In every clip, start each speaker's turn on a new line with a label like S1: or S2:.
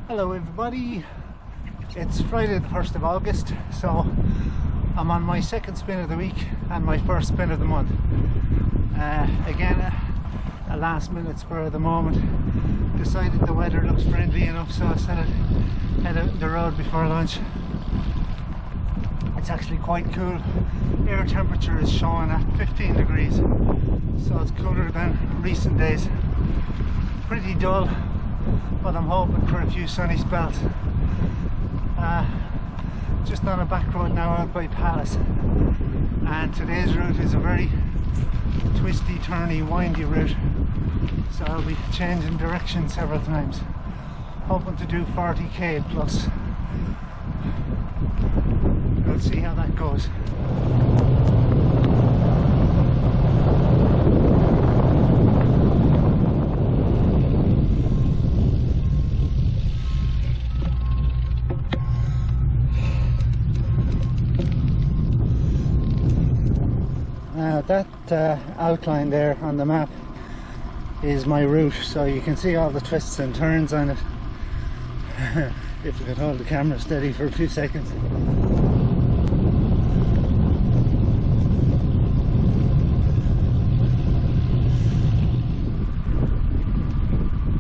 S1: Hello everybody, it's Friday the 1st of August, so I'm on my second spin of the week and my first spin of the month. Again, a last minute spur of the moment. Decided the weather looks friendly enough, so I said I'd head out the road before lunch. It's actually quite cool. Air temperature is showing at 15 degrees, so it's cooler than recent days. Pretty dull, but I'm hoping for a few sunny spells. Just on a back road now out by Palace, and today's route is a very twisty, turny, windy route, so I'll be changing direction several times, hoping to do 40k plus. We'll see how that goes. Now that outline there on the map is my route, so you can see all the twists and turns on it. If I could hold the camera steady for a few seconds.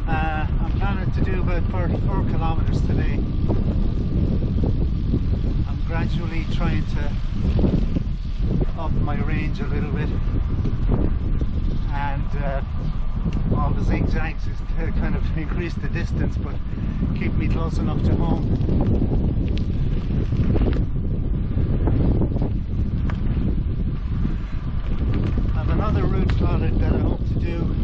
S1: I'm planning to do about 44 kilometers today. I'm gradually trying to up my range a little bit, and all the zigzags is to kind of increase the distance but keep me close enough to home. I have another route plotted that I hope to do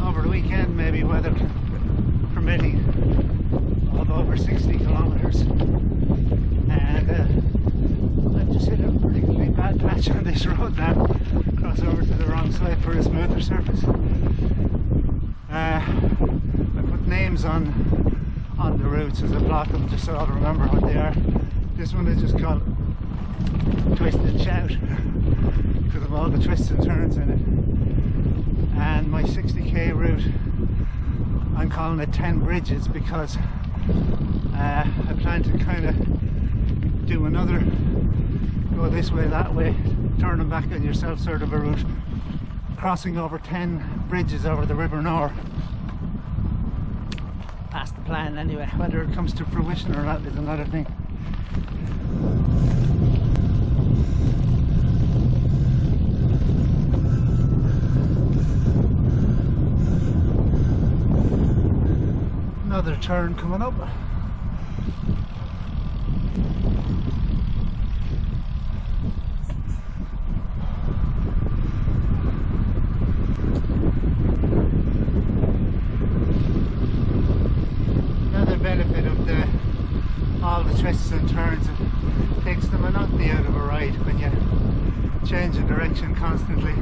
S1: over the weekend, maybe weather permitting, of over 60 kilometers, and I've just hit a particularly bad patch on this road now. Cross over to the wrong side for a smoother surface. I put names on the routes as I plot them, just so I'll remember what they are. This one is just called Twist and Shout because of all the twists and turns in it. And my 60k route, I'm calling it 10 bridges because I plan to kind of do another go this way, that way, turning back on yourself sort of a route, crossing over 10 bridges over the River Nore. That's the plan anyway. Whether it comes to fruition or not is another thing. Another turn coming up. Benefit of all the twists and turns, it takes the monotony out of a ride when you change the direction constantly.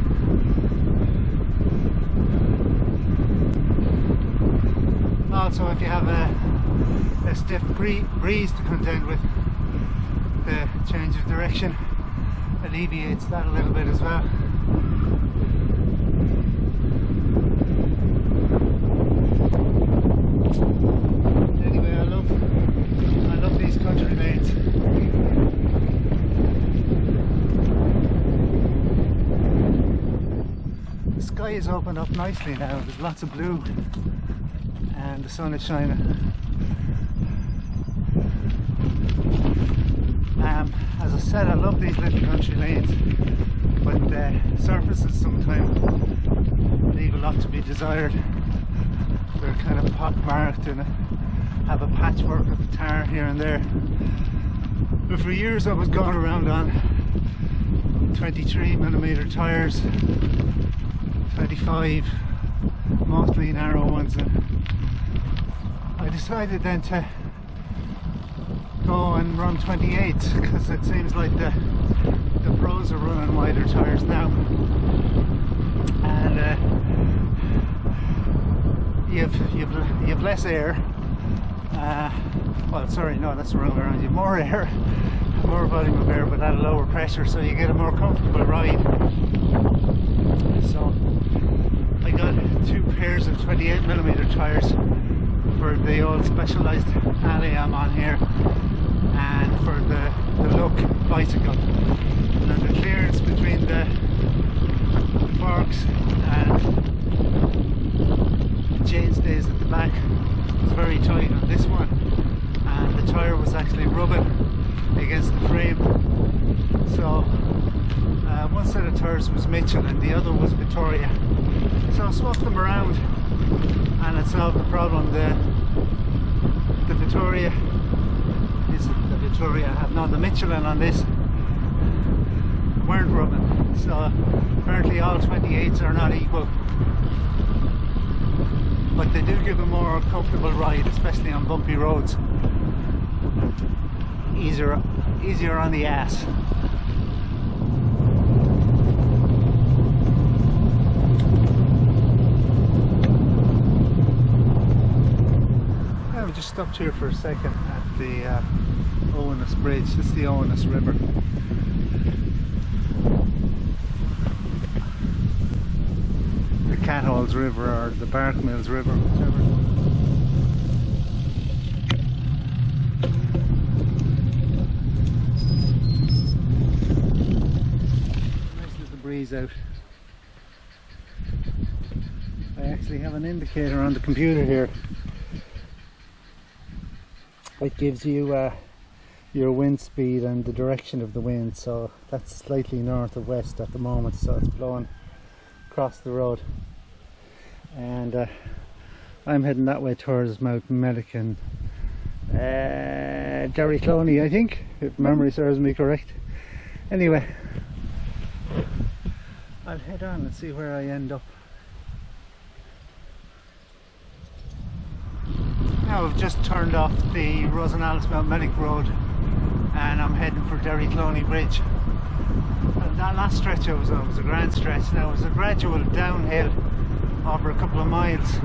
S1: Also, if you have a stiff breeze to contend with, the change of direction alleviates that a little bit as well. Country lanes. The sky is opened up nicely now. There's lots of blue and the sun is shining. As I said, I love these little country lanes, but the surfaces sometimes leave a lot to be desired. They're kind of pock-marked and have a patchwork of tar here and there. But for years I was going around on 23mm tyres, 25, mostly narrow ones, and I decided then to go and run 28s because it seems like the pros are running wider tyres now, and you've less air. Well, sorry, no, that's the wrong way around. You have more air, more volume of air, but at a lower pressure, so you get a more comfortable ride. So I got two pairs of 28mm tyres for the old Specialized alley I'm on here, and for the Look bicycle. And the clearance between the forks and the chainstays at the back was very tight on this one, and the tyre was actually rubbing against the frame. So one set of tyres was Mitchell and the other was Victoria. So I swapped them around and it solved the problem. The Victoria had the Michelin on this weren't rubbing. So apparently all 28s are not equal, but they do give a more comfortable ride, especially on bumpy roads. Easier on the ass. Yeah, we just stopped here for a second at the Aug1 bridge. This is the Aug1 River. The Catholes River or the Barkmills River, whichever. Nice little breeze out. I actually have an indicator on the computer here. It gives you your wind speed and the direction of the wind, so that's slightly north of west at the moment, so it's blowing across the road, and I'm heading that way towards Mount Mellick and Derrycloney, I think, if memory serves me correct. Anyway, I'll head on and see where I end up. Now I've just turned off the Rosenals Mount Mellick Road and I'm heading for Derrycloney Bridge. And that last stretch I was on was a grand stretch. Now it was a gradual downhill over a couple of miles.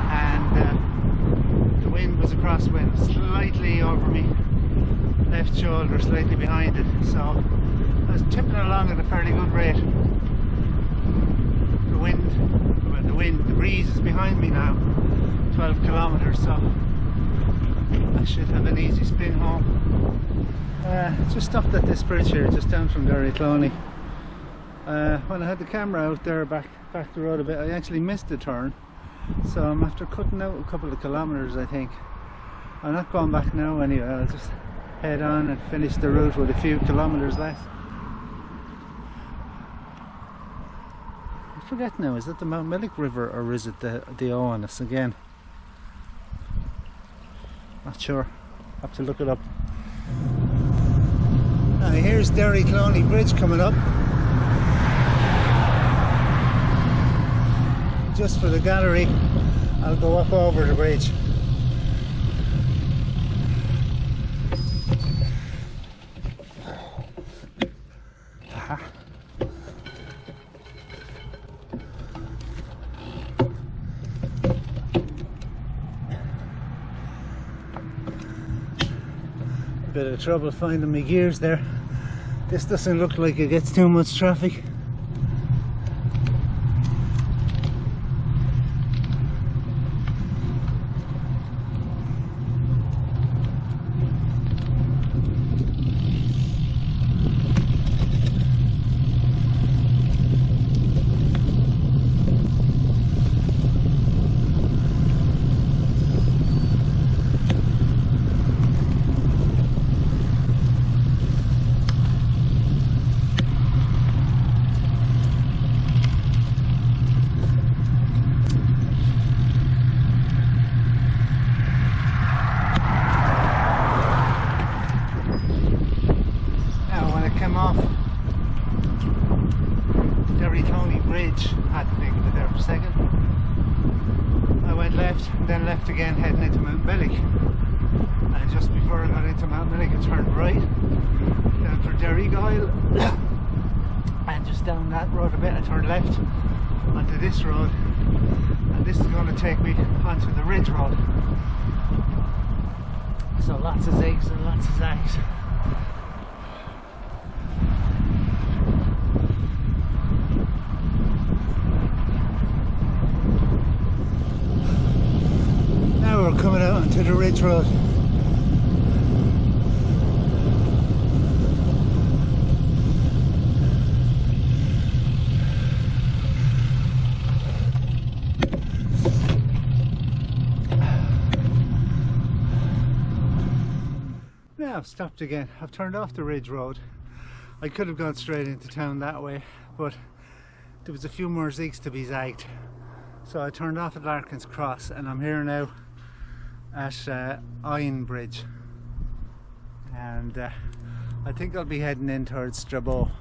S1: And the wind was a crosswind, slightly over me left shoulder, slightly behind it. So I was tipping along at a fairly good rate. The breeze is behind me now, 12 kilometers, so I should have an easy spin home. Just stopped at this bridge here, just down from Derrycloney. When I had the camera out there back the road a bit, I actually missed a turn, so I'm after cutting out a couple of kilometers, I think. I'm not going back now anyway. I'll just head on and finish the route with a few kilometers left. I forget now, is it the Mount Mellick River or is it the Aug1 again? Not sure, have to look it up. Now here's Derrycloney Bridge coming up. Just for the gallery, I'll go up over the bridge. Aha. Bit of trouble finding my gears there. This doesn't look like it gets too much traffic. Off Derrycloney Bridge, I had to think of it there for a second. I went left, then left again, heading into Mount Mellick. And just before I got into Mount Mellick, I turned right down for Derrygoyle, and just down that road a bit, I turned left onto this road, and this is going to take me onto the Ridge Road. So lots of zigs and lots of zags. road. Now I've stopped again. I've turned off the Ridge Road. I could have gone straight into town that way, but there was a few more zigs to be zagged. So I turned off at Larkin's Cross and I'm here now at Aug1 Bridge. And I think I'll be heading in towards Strabo.